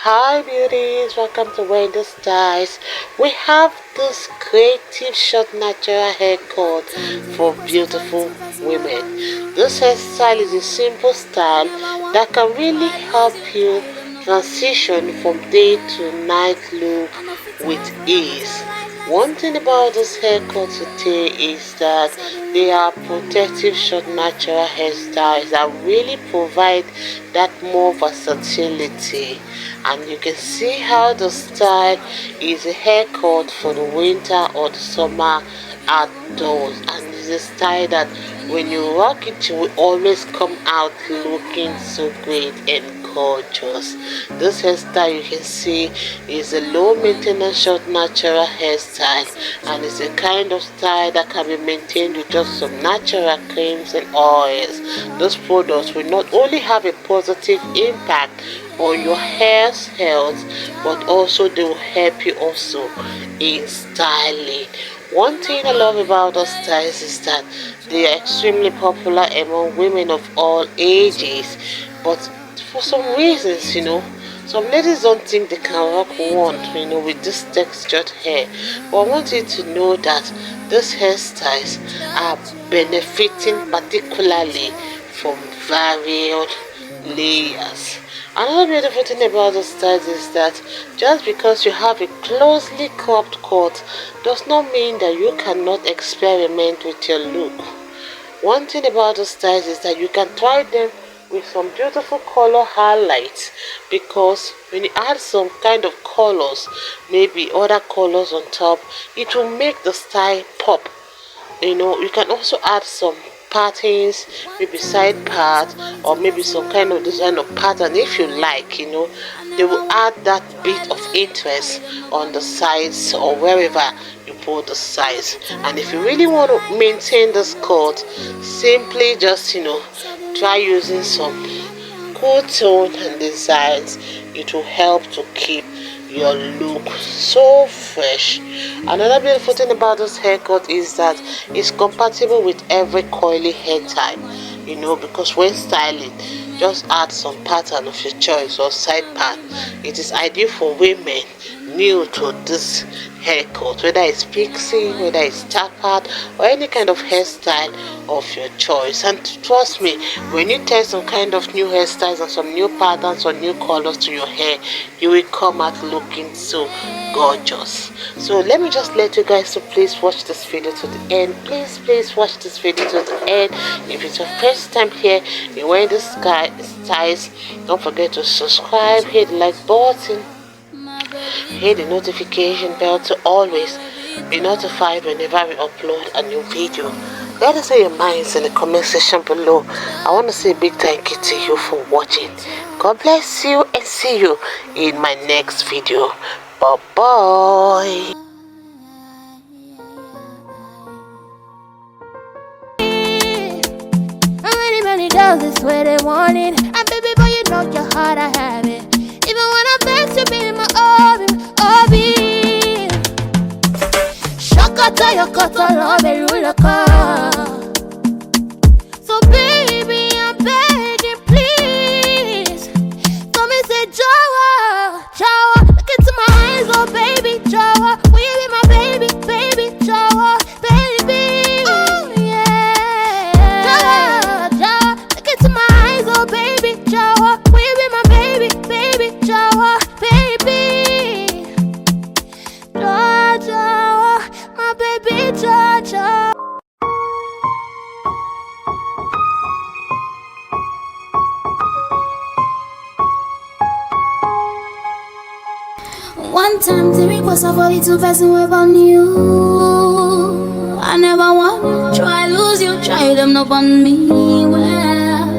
Hi beauties, welcome to Winnie Styles. We have this creative short natural haircut for beautiful women. This hairstyle is a simple style that can really help you transition from day to night look with ease. One thing about this haircut today is that they are protective short natural hairstyles that really provide that more versatility, and you can see how the style is a haircut for the winter or the summer outdoors, and it's a style that when you rock it you will always come out looking so great and gorgeous. This hairstyle, you can see, is a low maintenance short natural hairstyle, and it's a kind of style that can be maintained with just some natural creams and oils. Those products will not only have a positive impact on your hair's health, but also they will help you also in styling. One thing I love about those styles is that they are extremely popular among women of all ages, but for some reasons, some ladies don't think they can rock one, with this textured hair. But I want you to know that these hairstyles are benefiting particularly from varied layers. Another beautiful thing about the styles is that just because you have a closely cropped cut does not mean that you cannot experiment with your look. One thing about the styles is that you can try them with some beautiful color highlights, because when you add some kind of colors, maybe other colors on top, it will make the style pop. You can also add some patterns, maybe side part, or maybe some kind of design of pattern if you like. They will add that bit of interest on the sides or wherever you put the size. And if you really want to maintain this cut, simply just try using some cool tone and designs. It will help to keep your look so fresh. Another beautiful thing about this haircut is that it's compatible with every coily hair type, because when styling, just add some pattern of your choice or side part. It is ideal for women new to this haircut, whether it's Pixie, whether it's Tapered, or any kind of hairstyle of your choice. And trust me, when you test some kind of new hairstyles and some new patterns or new colors to your hair, you will come out looking so gorgeous. So let me just let you guys to please watch this video to the end. Please watch this video to the end. If it's your first time here in Winnie Styles, don't forget to subscribe, hit the like button, hit the notification bell to always be notified whenever we upload a new video. Let us know your minds in the comment section below. I want to say a big thank you to you for watching. God bless you, and see you in my next video. Bye bye. Many does this where they want it, and baby boy, you know your heart I have it. Even when I vex you, be my obi. Shakata yakata love rulaka. So baby, I'm begging, please. Come and say Jawa, Jawa. Look into my eyes, oh baby, Jawa. Will you be my baby, baby, Jawa, baby? Oh yeah, Jawa, Jawa. Look into my eyes, oh baby, Jawa. Will you be my baby, baby, Jawa, baby? Jawa, my baby, Jawa. One time, the request of 42 person web on you. I never want to try lose you, try them up on me. Well,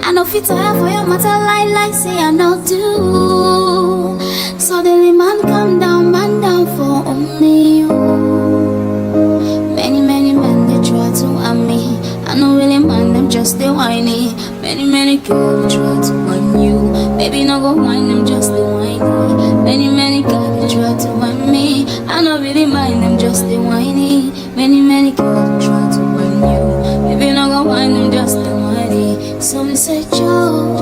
I know fit tired for your matter, like say I know do. Suddenly man down for only you. Many men they try to want me. I know really mind them just they whiny. Many girls try to want you. Baby no go whine them just they whiny. Many girls try to want me. I know really mind them just they whiny. Many girls try to want you. Baby no go whine them just they whiny. So me say Joe,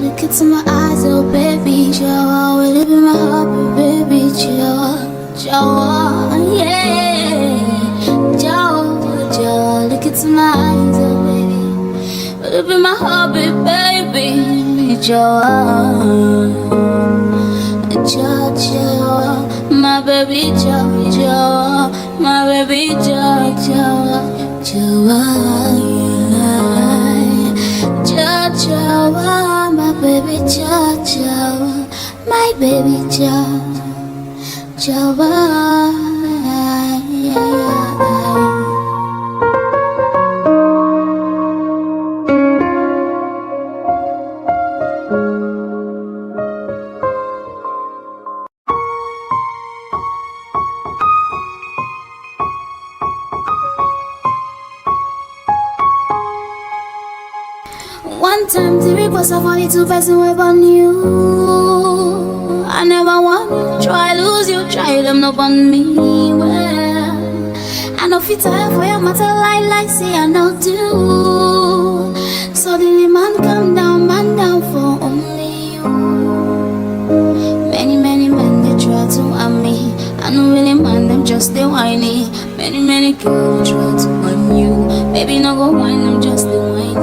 look look into my eyes, oh baby, Jawa, will live in my heart, baby, Jawa, Jawa, yeah, Jawa, Jawa, look into my eyes, oh baby, will live in my heart, baby, Jawa, Jawa, my baby, Jawa, Jawa, my baby, Jawa, Jawa, Jawa. Jawa, my baby Jawa, my baby Jawa. One time the request of only 2 person were on you. I never want try lose you, try them up on me. Well, I know fit time for your matter like say I know do. Suddenly man down for only you. Many men they try to harm me. I know really man them just they whiny. Many girls try to harm you. Baby no go whine them just they whiny.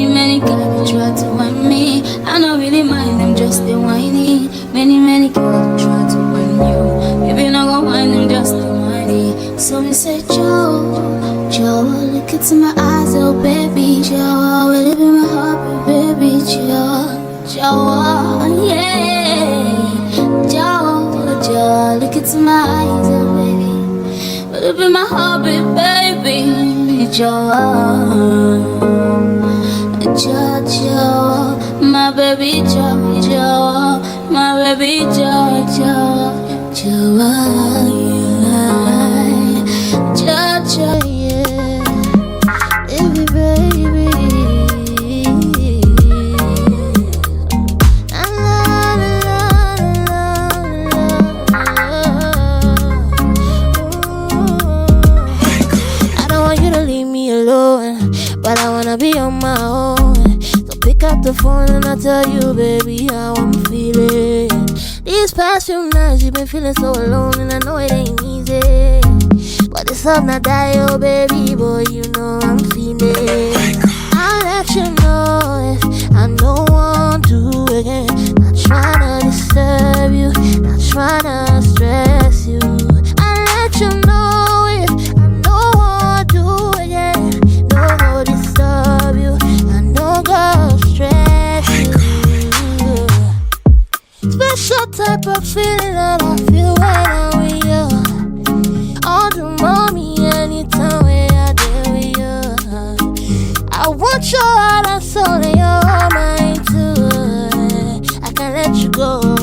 Many girls try to whine me. I don't really mind them, just they whiny. Many girls try to whine you. Baby, no go whine them, just they whiny. So we say, Joe, look into my eyes, oh baby, Joe, we live in my heart, baby, Joe, yeah, Joe, look into my eyes, oh baby, we live in my heart, baby, Joe. Jawa, my baby Jawa, my baby Jawa, Jawa, yeah, baby, baby. I don't want you to leave me alone, but I wanna be on my own. Pick up the phone and I tell you, baby, how I'm feeling. These past few nights you've been feeling so alone, and I know it ain't easy, but it's up now die, oh baby boy, you know I'm feeling. I'll let you know if I don't want to again. Not tryna disturb you, not tryna stress you. I'll let you know if I don't want to again. No go disturb you, I no go stress you. Special type of feeling that I feel when I'm with you. All the mommy anytime when I deal with you. I want your heart and soul and your mind too. I can't let you go.